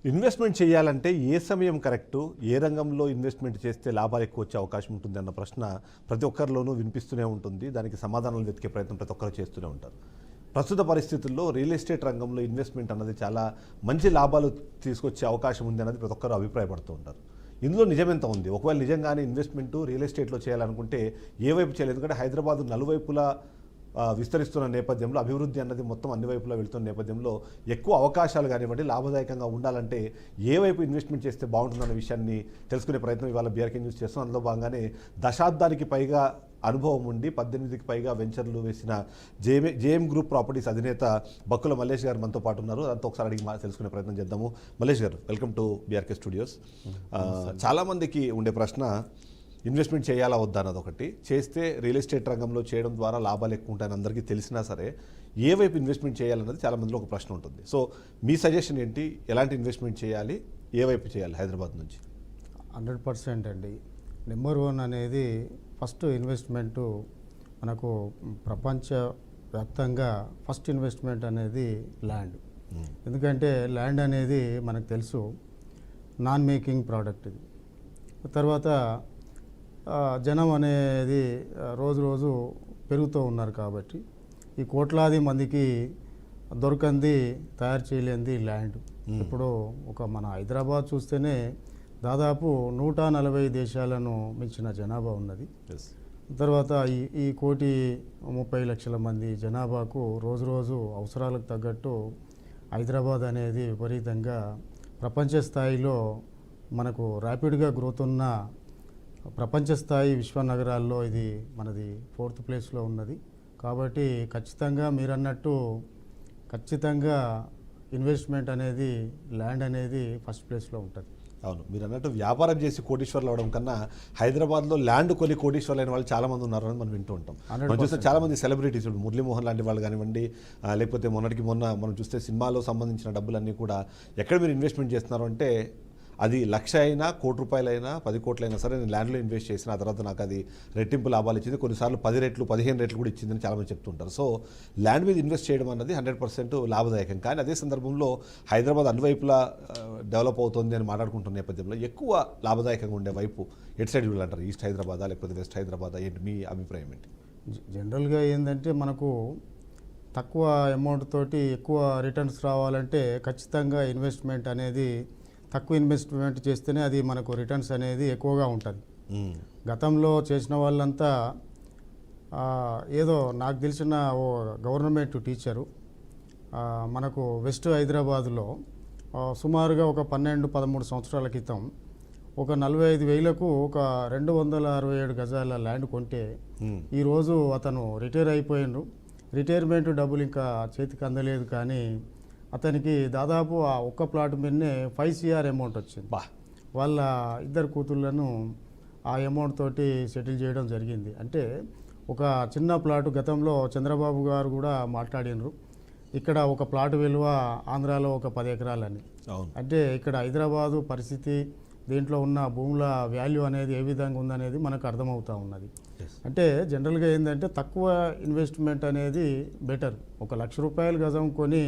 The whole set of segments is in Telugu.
ఇన్వెస్ట్మెంట్ చేయాలంటే ఏ సమయం కరెక్టు, ఏ రంగంలో ఇన్వెస్ట్మెంట్ చేస్తే లాభాలు ఎక్కువ వచ్చే అవకాశం ఉంటుంది అన్న ప్రశ్న ప్రతి ఒక్కరిలోనూ వినిపిస్తూనే ఉంటుంది. దానికి సమాధానాలు వెతికే ప్రయత్నం ప్రతి ఒక్కరు చేస్తూనే ఉంటారు. ప్రస్తుత పరిస్థితుల్లో రియల్ ఎస్టేట్ రంగంలో ఇన్వెస్ట్మెంట్ అన్నది చాలా మంచి లాభాలు తీసుకొచ్చే అవకాశం ఉంది అన్నది ప్రతి ఒక్కరు అభిప్రాయపడుతూ ఉంటారు. ఇందులో నిజమెంత ఉంది? ఒకవేళ నిజంగానే ఇన్వెస్ట్మెంట్ రియల్ ఎస్టేట్లో చేయాలనుకుంటే ఏ వైపు చేయాలి? ఎందుకంటే హైదరాబాద్ నలువైపులా విస్తరిస్తున్న నేపథ్యంలో, అభివృద్ధి అన్నది మొత్తం అన్ని వైపులా వెళుతున్న నేపథ్యంలో ఎక్కువ అవకాశాలు కానివ్వండి, లాభదాయకంగా ఉండాలంటే ఏ వైపు ఇన్వెస్ట్మెంట్ చేస్తే బాగుంటుందన్న విషయాన్ని తెలుసుకునే ప్రయత్నం ఇవాళ బీఆర్కే న్యూస్ చేస్తాం. అందులో భాగంగానే దశాబ్దానికి పైగా అనుభవం ఉండి 18కి పైగా వెంచర్లు వేసిన జేఎం గ్రూప్ ప్రాపర్టీస్ అధినేత బక్కుల మల్లేష్ గారు మనతో పాటు ఉన్నారు. దాంతో ఒకసారి అడిగి తెలుసుకునే ప్రయత్నం చేద్దాము. మల్లేష్ గారు, వెల్కమ్ టు బీఆర్కే స్టూడియోస్. చాలామందికి ఉండే ప్రశ్న, ఇన్వెస్ట్మెంట్ చేయాలా వద్దా అన్నది ఒకటి. చేస్తే రియల్ ఎస్టేట్ రంగంలో చేయడం ద్వారా లాభాలు ఎక్కువ ఉంటాయని అందరికీ తెలిసినా సరే ఏ వైపు ఇన్వెస్ట్మెంట్ చేయాలన్నది చాలా మందిలో ఒక ప్రశ్న ఉంటుంది. సో మీ సజెషన్ ఏంటి? ఎలాంటి ఇన్వెస్ట్మెంట్ చేయాలి, ఏ వైపు చేయాలి హైదరాబాద్ నుంచి? 100% అండి. నెంబర్ 1 అనేది ఫస్ట్ ఇన్వెస్ట్మెంటు మనకు ప్రపంచవ్యాప్తంగా ఫస్ట్ ఇన్వెస్ట్మెంట్ అనేది ల్యాండ్. ఎందుకంటే ల్యాండ్ అనేది మనకు తెలుసు నాన్ మేకింగ్ ప్రోడక్ట్. ఇది తర్వాత జనం అనేది రోజు రోజు పెరుగుతూ ఉన్నారు కాబట్టి ఈ కోట్లాది మందికి దొరకంది, తయారు చేయలేనిది ల్యాండ్. ఇప్పుడు మన హైదరాబాద్ చూస్తేనే దాదాపు 140 దేశాలను మించిన జనాభా ఉన్నది. తర్వాత ఈ 1,30,00,000 మంది జనాభాకు రోజు రోజు అవసరాలకు తగ్గట్టు హైదరాబాద్ అనేది విపరీతంగా ప్రపంచ స్థాయిలో మనకు ర్యాపిడ్గా గ్రోత్ ఉన్న ప్రపంచ స్థాయి విశ్వనగరాల్లో ఇది మనది 4th ప్లేస్లో ఉన్నది. కాబట్టి ఖచ్చితంగా మీరన్నట్టు ఖచ్చితంగా ఇన్వెస్ట్మెంట్ అనేది ల్యాండ్ అనేది ఫస్ట్ ప్లేస్లో ఉంటుంది. అవును, మీరు అన్నట్టు వ్యాపారం చేసి కోటీశ్వర్లు అవడం కన్నా హైదరాబాద్లో ల్యాండ్ కొని కోటీశ్వర్లు అయిన వాళ్ళు చాలా మంది ఉన్నారని మనం వింటూ ఉంటాం. మనం చూస్తే చాలా మంది సెలబ్రిటీస్, మురళీమోహన్ లాంటి వాళ్ళు కానివ్వండి, లేకపోతే మొన్న మనం చూస్తే సినిమాలో సంబంధించిన డబ్బులన్నీ కూడా ఎక్కడ మీరు ఇన్వెస్ట్మెంట్ చేస్తున్నారు అంటే అది 1,00,000 అయినా, 1,00,00,000 రూపాయలైనా, 10 కోట్లైనా సరే నేను ల్యాండ్లో ఇన్వెస్ట్ చేసిన, ఆ తర్వాత నాకు అది రెట్టింపు లాభాలు ఇచ్చింది, కొన్నిసార్లు 10 రెట్లు 15 రెట్లు కూడా ఇచ్చిందని చాలామంది చెప్తుంటారు. సో ల్యాండ్ మీద ఇన్వెస్ట్ చేయడం అన్నది 100% లాభదాయకం. కానీ అదే సందర్భంలో హైదరాబాద్ అన్ని వైపులా డెవలప్ అవుతుంది అని మాట్లాడుకుంటున్న నేపథ్యంలో ఎక్కువ లాభదాయకంగా ఉండే వైపు ఎటు సైడ్ వెళ్ళాలంటారు? ఈస్ట్ హైదరాబాదా లేకపోతే వెస్ట్ హైదరాబాదా? ఏంటి మీ అభిప్రాయం ఏంటి? జనరల్గా ఏంటంటే మనకు తక్కువ అమౌంట్ తోటి ఎక్కువ రిటర్న్స్ రావాలంటే ఖచ్చితంగా ఇన్వెస్ట్మెంట్ అనేది తక్కువ ఇన్వెస్ట్మెంట్ చేస్తేనే అది మనకు రిటర్న్స్ అనేది ఎక్కువగా ఉంటుంది. గతంలో చేసిన వాళ్ళంతా ఏదో నాకు తెలిసిన ఓ గవర్నమెంట్ టీచరు మనకు వెస్ట్ హైదరాబాదులో సుమారుగా ఒక 12-13 సంవత్సరాల క్రితం ఒక 45,000కు ఒక 267 గజాల ల్యాండ్ కొంటే ఈరోజు అతను రిటైర్ అయిపోయిండు. రిటైర్మెంట్ డబ్బులు ఇంకా చేతికి అందలేదు, కానీ అతనికి దాదాపు ఆ ఒక్క ప్లాట్ మీదనే 5 CR అమౌంట్ వచ్చింది. వాళ్ళ 2 కూతుళ్ళను ఆ అమౌంట్ తోటి సెటిల్ చేయడం జరిగింది. అంటే ఒక చిన్న ప్లాటు గతంలో చంద్రబాబు గారు కూడా మాట్లాడినారు, ఇక్కడ ఒక ప్లాట్ విలువ ఆంధ్రాలో ఒక 10 ఎకరాలని. అంటే ఇక్కడ హైదరాబాదు పరిస్థితి, దీంట్లో ఉన్న భూముల వాల్యూ అనేది ఏ విధంగా ఉందనేది మనకు అర్థమవుతూ ఉన్నది. అంటే జనరల్గా ఏంటంటే తక్కువ ఇన్వెస్ట్మెంట్ అనేది బెటర్. ఒక 1,00,000 రూపాయలు గజం కొని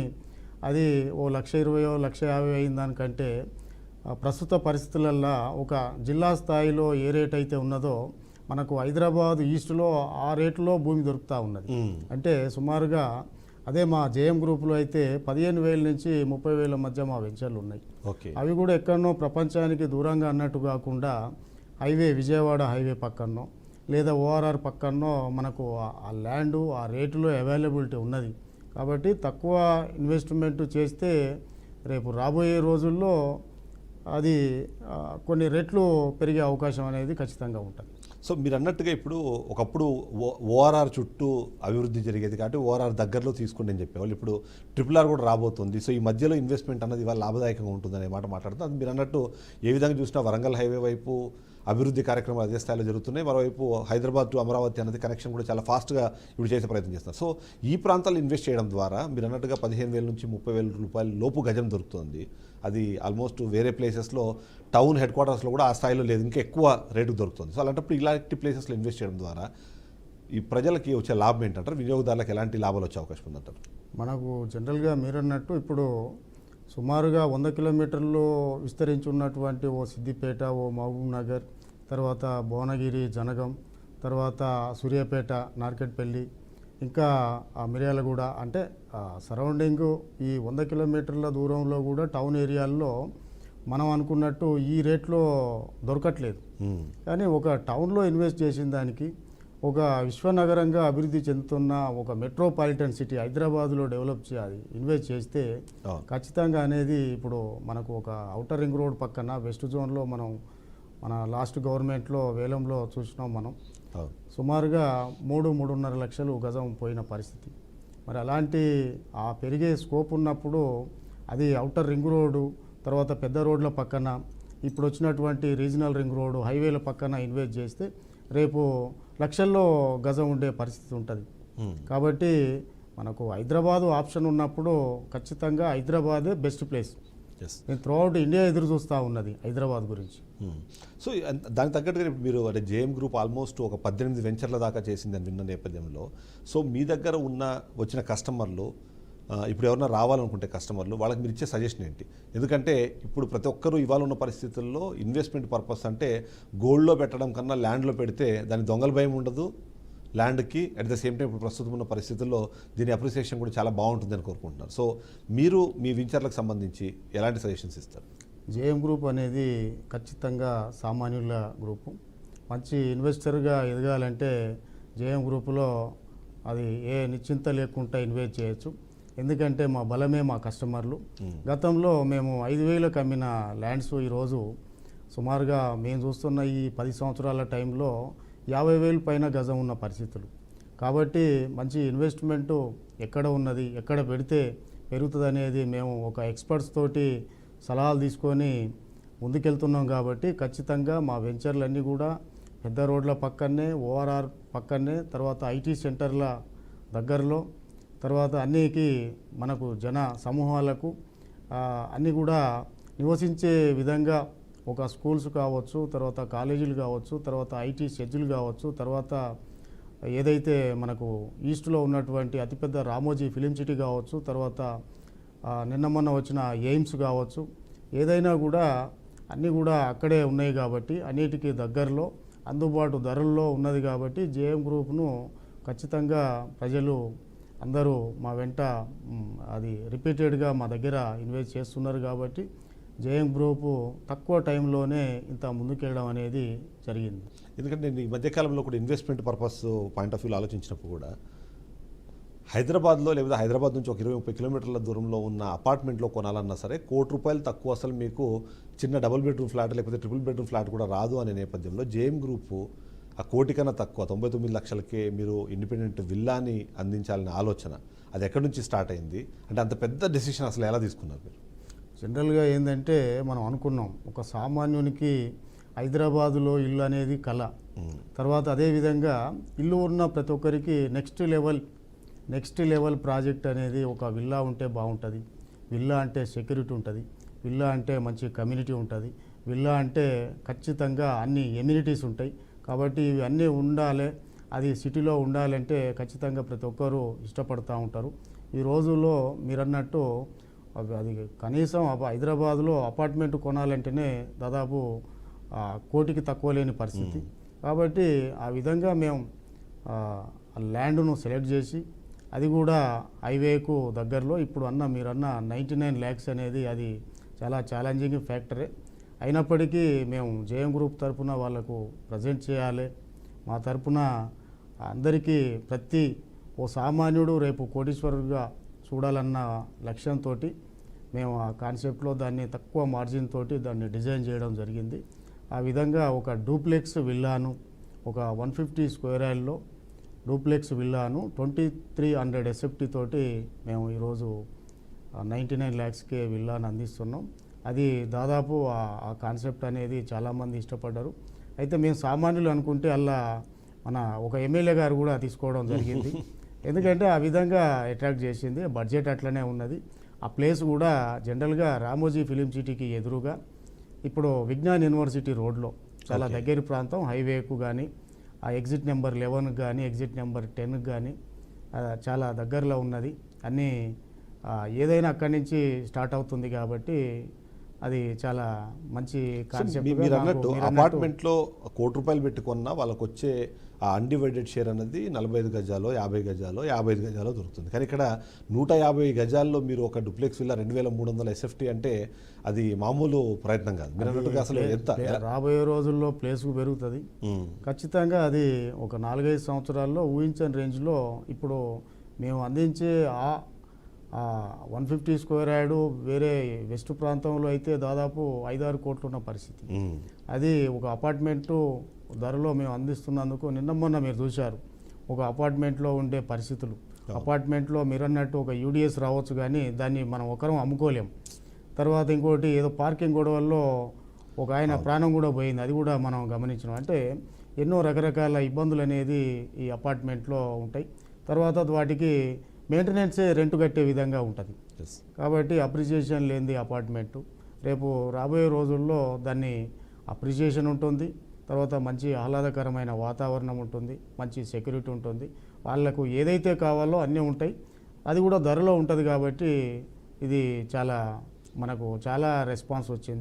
అది ఓ 1,20,000 1,50,000 అయిన దానికంటే ప్రస్తుత పరిస్థితులల్లో ఒక జిల్లా స్థాయిలో ఏ రేట్ అయితే ఉన్నదో మనకు హైదరాబాద్ ఈస్ట్లో ఆ రేట్లో భూమి దొరుకుతూ ఉన్నది. అంటే సుమారుగా అదే మా జేఎం గ్రూప్లో అయితే 15,000 నుంచి 30,000 మధ్య మా వెంచర్లు ఉన్నాయి. అవి కూడా ఎక్కడనో ప్రపంచానికి దూరంగా అన్నట్టు కాకుండా హైవే, విజయవాడ హైవే పక్కనో లేదా ORR పక్కనో మనకు ఆ ల్యాండు ఆ రేటులో అవైలబిలిటీ ఉన్నది. కాబట్టి తక్కువ ఇన్వెస్ట్మెంట్ చేస్తే రేపు రాబోయే రోజుల్లో అది కొన్ని రెట్లు పెరిగే అవకాశం అనేది ఖచ్చితంగా ఉంటుంది. సో మీరు అన్నట్టుగా ఇప్పుడు ఒకప్పుడు ORR చుట్టూ అభివృద్ధి జరిగేది కాబట్టి ORR దగ్గరలో తీసుకోండి అని చెప్పేవాళ్ళు. ఇప్పుడు RRR కూడా రాబోతుంది. సో ఈ మధ్యలో ఇన్వెస్ట్మెంట్ అన్నది ఇవాళ లాభదాయకంగా ఉంటుందనే మాట మాట్లాడుతుంది. అది మీరు అన్నట్టు ఏ విధంగా చూసినా వరంగల్ హైవే వైపు అభివృద్ధి కార్యక్రమాలు అదే స్థాయిలో జరుగుతున్నాయి. మరోవైపు హైదరాబాద్ టు అమరావతి అన్నది కనెక్షన్ కూడా చాలా ఫాస్ట్గా ఇప్పుడు చేసే ప్రయత్నం చేస్తున్నారు. సో ఈ ప్రాంతాల్లో ఇన్వెస్ట్ చేయడం ద్వారా మీరు అన్నట్టుగా 15,000 నుంచి 30,000 రూపాయల లోపు గజం దొరుకుతుంది. అది ఆల్మోస్ట్ వేరే ప్లేసెస్లో టౌన్ హెడ్ క్వార్టర్స్లో కూడా ఆ స్థాయిలో లేదు, ఇంకా ఎక్కువ రేటుకు దొరుకుతుంది. సో అలాంటప్పుడు ఇలాంటి ప్లేసెస్లో ఇన్వెస్ట్ చేయడం ద్వారా ఈ ప్రజలకి వచ్చే లాభం ఏంటంటారు? వినియోగదారులకు ఎలాంటి లాభాలు వచ్చే అవకాశం ఉందంటారు? మనకు జనరల్గా మీరన్నట్టు ఇప్పుడు సుమారుగా 100 కిలోమీటర్లు విస్తరించి ఉన్నటువంటి ఓ సిద్దిపేట, ఓ మహబూబ్ నగర్, తర్వాత భువనగిరి, జనగం, తర్వాత సూర్యాపేట, నార్కెట్పల్లి, ఇంకా మిర్యాలగూడ, అంటే సరౌండింగ్ ఈ 100 కిలోమీటర్ల దూరంలో కూడా టౌన్ ఏరియాల్లో మనం అనుకున్నట్టు ఈ రేట్లో దొరకట్లేదు. కానీ ఒక టౌన్లో ఇన్వెస్ట్ చేసిన దానికి, ఒక విశ్వనగరంగా అభివృద్ధి చెందుతున్న ఒక మెట్రోపాలిటన్ సిటీ హైదరాబాద్లో డెవలప్ చేయాలి, ఇన్వెస్ట్ చేస్తే ఖచ్చితంగా అనేది ఇప్పుడు మనకు ఒక ఔటర్ రింగ్ రోడ్ పక్కన వెస్ట్ జోన్లో మన లాస్ట్ గవర్నమెంట్లో వేలంలో చూసినాం మనం. సుమారుగా 3-3.5 లక్షలు గజం పోయిన పరిస్థితి. మరి అలాంటి ఆ పెరిగే స్కోప్ ఉన్నప్పుడు అది ఔటర్ రింగ్ రోడ్డు, తర్వాత పెద్ద రోడ్ల పక్కన ఇప్పుడు వచ్చినటువంటి రీజనల్ రింగ్ రోడ్డు, హైవేల పక్కన ఇన్వెస్ట్ చేస్తే రేపు లక్షల్లో గజం ఉండే పరిస్థితి ఉంటుంది. కాబట్టి మనకు హైదరాబాదు ఆప్షన్ ఉన్నప్పుడు ఖచ్చితంగా హైదరాబాదే బెస్ట్ ప్లేస్. నేను త్రూఅవుట్ ఇండియా ఎదురు చూస్తూ ఉన్నది హైదరాబాద్ గురించి. సో దానికి తగ్గట్టుగా ఇప్పుడు మీరు అంటే జేఎం గ్రూప్ ఆల్మోస్ట్ ఒక 18 వెంచర్ల దాకా చేసిందని విన్న నేపథ్యంలో, సో మీ దగ్గర వచ్చిన కస్టమర్లు ఇప్పుడు ఎవరైనా రావాలనుకుంటే కస్టమర్లు వాళ్ళకి మీరు ఇచ్చే సజెషన్ ఏంటి? ఎందుకంటే ఇప్పుడు ప్రతి ఒక్కరూ ఇవాళ ఉన్న పరిస్థితుల్లో ఇన్వెస్ట్మెంట్ పర్పస్ అంటే గోల్డ్లో పెట్టడం కన్నా ల్యాండ్లో పెడితే దాని దొంగల భయం ఉండదు ల్యాండ్కి. అట్ ద సేమ్ టైం ఇప్పుడు ప్రస్తుతం ఉన్న పరిస్థితుల్లో దీని అప్రిసియేషన్ కూడా చాలా బాగుంటుందని కోరుకుంటున్నారు. సో మీరు మీ వెంచర్లకు సంబంధించి ఎలాంటి సజెషన్స్ ఇస్తారు? జేఎం గ్రూప్ అనేది ఖచ్చితంగా సామాన్యుల గ్రూపు. మంచి ఇన్వెస్టర్గా ఎదగాలంటే జేఎం గ్రూపులో అది ఏ నిశ్చింత లేకుండా ఇన్వెస్ట్ చేయొచ్చు. ఎందుకంటే మా బలమే మా కస్టమర్లు. గతంలో మేము 5,000కి అమ్మిన ల్యాండ్స్ ఈరోజు సుమారుగా మేము చూస్తున్న ఈ 10 సంవత్సరాల టైంలో 50,000 పైన గజం ఉన్న పరిస్థితులు. కాబట్టి మంచి ఇన్వెస్ట్మెంటు ఎక్కడ ఉన్నది, ఎక్కడ పెడితే పెరుగుతుంది అనేది మేము ఒక ఎక్స్పర్ట్స్ తోటి సలహాలు తీసుకొని ముందుకెళ్తున్నాం. కాబట్టి ఖచ్చితంగా మా వెంచర్లన్నీ కూడా పెద్ద రోడ్ల పక్కనే, ఓఆర్ఆర్ పక్కనే, తర్వాత ఐటీ సెంటర్ల దగ్గరలో, తర్వాత అన్నికి మనకు జన సమూహాలకు అన్నీ కూడా నివసించే విధంగా ఒక స్కూల్స్ కావచ్చు, తర్వాత కాలేజీలు కావచ్చు, తర్వాత ఐటీ షెడ్యూల్ కావచ్చు, తర్వాత ఏదైతే మనకు ఈస్ట్లో ఉన్నటువంటి అతిపెద్ద రామోజీ ఫిలిం సిటీ కావచ్చు, తర్వాత నిన్న మొన్న వచ్చిన ఎయిమ్స్ కావచ్చు, ఏదైనా కూడా అన్నీ కూడా అక్కడే ఉన్నాయి. కాబట్టి అన్నిటికీ దగ్గరలో అందుబాటు ధరల్లో ఉన్నది. కాబట్టి జేఎం గ్రూప్ను ఖచ్చితంగా ప్రజలు అందరూ మా వెంట అది రిపీటెడ్గా మా దగ్గర ఇన్వెస్ట్ చేస్తున్నారు. కాబట్టి జేఎం గ్రూపు తక్కువ టైంలోనే ఇంత ముందుకెళ్ళడం అనేది జరిగింది. ఎందుకంటే నేను ఈ మధ్యకాలంలో కూడా ఇన్వెస్ట్మెంట్ పర్పస్ పాయింట్ ఆఫ్ వ్యూలో ఆలోచించినప్పుడు కూడా హైదరాబాద్లో లేదా హైదరాబాద్ నుంచి ఒక 20-30 కిలోమీటర్ల దూరంలో ఉన్న అపార్ట్మెంట్లో కొనాలన్నా సరే ₹1,00,00,000 తక్కువ అసలు మీకు చిన్న డబుల్ బెడ్రూమ్ ఫ్లాట్ లేకపోతే ట్రిపుల్ బెడ్రూమ్ ఫ్లాట్ కూడా రాదు అనే నేపథ్యంలో జేఎం గ్రూపు ఆ 1,00,00,000 కన్నా తక్కువ 99 లక్షలకే మీరు ఇండిపెండెంట్ విల్లాని అందించాలనే ఆలోచన అది ఎక్కడి నుంచి స్టార్ట్ అయింది? అంటే అంత పెద్ద డెసిషన్ అసలు ఎలా తీసుకున్నారు మీరు? జనరల్గా ఏంటంటే మనం అనుకున్నాం ఒక సామాన్యునికి హైదరాబాదులో ఇల్లు అనేది కళ. తర్వాత అదేవిధంగా ఇల్లు ఉన్న ప్రతి ఒక్కరికి నెక్స్ట్ లెవెల్ ప్రాజెక్ట్ అనేది ఒక విల్లా ఉంటే బాగుంటుంది. విల్లా అంటే సెక్యూరిటీ ఉంటుంది, విల్లా అంటే మంచి కమ్యూనిటీ ఉంటుంది, విల్లా అంటే ఖచ్చితంగా అన్ని ఎమ్యూనిటీస్ ఉంటాయి. కాబట్టి ఇవి అన్నీ ఉండాలి. అది సిటీలో ఉండాలంటే ఖచ్చితంగా ప్రతి ఒక్కరూ ఇష్టపడుతూ ఉంటారు. ఈ రోజుల్లో మీరన్నట్టు అది కనీసం హైదరాబాద్లో అపార్ట్మెంట్ కొనాలంటేనే దాదాపు 1,00,00,000కి తక్కువ లేని పరిస్థితి. కాబట్టి ఆ విధంగా మేము ల్యాండ్ను సెలెక్ట్ చేసి అది కూడా హైవేకు దగ్గరలో ఇప్పుడు మీరన్న 99 lakhs అనేది అది చాలా ఛాలెంజింగ్ ఫ్యాక్టరే. అయినప్పటికీ మేము జేఎం గ్రూప్ తరఫున వాళ్ళకు ప్రజెంట్ చేయాలి. మా తరఫున అందరికీ ప్రతి ఓ సామాన్యుడు రేపు కోటీశ్వరుడుగా చూడాలన్న లక్ష్యంతో మేము ఆ కాన్సెప్ట్లో దాన్ని తక్కువ మార్జిన్ తోటి దాన్ని డిజైన్ చేయడం జరిగింది. ఆ విధంగా ఒక డూప్లెక్స్ విల్లాను ఒక 150 స్క్వేర్ యార్డ్లో డూప్లెక్స్ విల్లాను 2,300 SFT తోటి మేము ఈరోజు 99 lakhsకే విల్లాను అందిస్తున్నాం. అది దాదాపు ఆ కాన్సెప్ట్ అనేది చాలామంది ఇష్టపడ్డారు. అయితే మేము సామాన్యులు అనుకుంటే అలా మన ఒక ఎమ్మెల్యే గారు కూడా తీసుకోవడం జరిగింది. ఎందుకంటే ఆ విధంగా అట్రాక్ట్ చేసింది. బడ్జెట్ అట్లనే ఉన్నది. ఆ ప్లేస్ కూడా జనరల్గా రామోజీ ఫిలిం సిటీకి ఎదురుగా ఇప్పుడు విజ్ఞాన్ యూనివర్సిటీ రోడ్లో చాలా దగ్గర ప్రాంతం. హైవేకు కానీ ఆ ఎగ్జిట్ నెంబర్ 11కి కానీ ఎగ్జిట్ నెంబర్ 10కి కానీ చాలా దగ్గరలో ఉన్నది. అన్నీ ఏదైనా అక్కడి నుంచి స్టార్ట్ అవుతుంది కాబట్టి అది చాలా మంచి కాన్సెప్ట్. మీరు అన్నట్టు అపార్ట్మెంట్లో ₹1,00,00,000 పెట్టుకున్నా వాళ్ళకి వచ్చే ఆ అన్డివైడెడ్ షేర్ అనేది 45 గజాలో 50 గజాలో 55 గజాలో దొరుకుతుంది. కానీ ఇక్కడ 150 గజాల్లో మీరు ఒక డూప్లెక్స్ విల్లా 2,300 SFT అంటే అది మామూలు ప్రయత్నం కాదు. మీరు అన్నట్టుగా అసలు ఎంత రాబోయే రోజుల్లో ప్లేస్ పెరుగుతుంది ఖచ్చితంగా. అది ఒక 4-5 సంవత్సరాల్లో ఊహించని రేంజ్లో ఇప్పుడు మేము అందించే 150 స్క్వేర్ యార్డు వేరే వెస్ట్ ప్రాంతంలో అయితే దాదాపు 5-6 కోట్లు ఉన్న పరిస్థితి. అది ఒక అపార్ట్మెంటు ధరలో మేము అందిస్తున్నందుకు నిన్న మొన్న మీరు చూశారు ఒక అపార్ట్మెంట్లో ఉండే పరిస్థితులు. అపార్ట్మెంట్లో మీరు అన్నట్టు ఒక యూడిఎస్ రావచ్చు కానీ దాన్ని మనం ఒకరం అమ్ముకోలేం. తర్వాత ఇంకోటి ఏదో పార్కింగ్ గొడవల్లో ఒక ఆయన ప్రాణం కూడా పోయింది, అది కూడా మనం గమనించినాం. అంటే ఎన్నో రకరకాల ఇబ్బందులు అనేది ఈ అపార్ట్మెంట్లో ఉంటాయి. తర్వాత వాటికి మెయింటెనెన్సే రెంట్ కట్టే విధంగా ఉంటుంది. కాబట్టి అప్రిసియేషన్ లేనిది అపార్ట్మెంటు రేపు రాబోయే రోజుల్లో దాన్ని అప్రిసియేషన్ ఉంటుంది. తర్వాత మంచి ఆహ్లాదకరమైన వాతావరణం ఉంటుంది, మంచి సెక్యూరిటీ ఉంటుంది, వాళ్ళకు ఏదైతే కావాలో అన్నీ ఉంటాయి. అది కూడా ధరలో ఉంటుంది. కాబట్టి ఇది మనకు చాలా రెస్పాన్స్ వచ్చింది.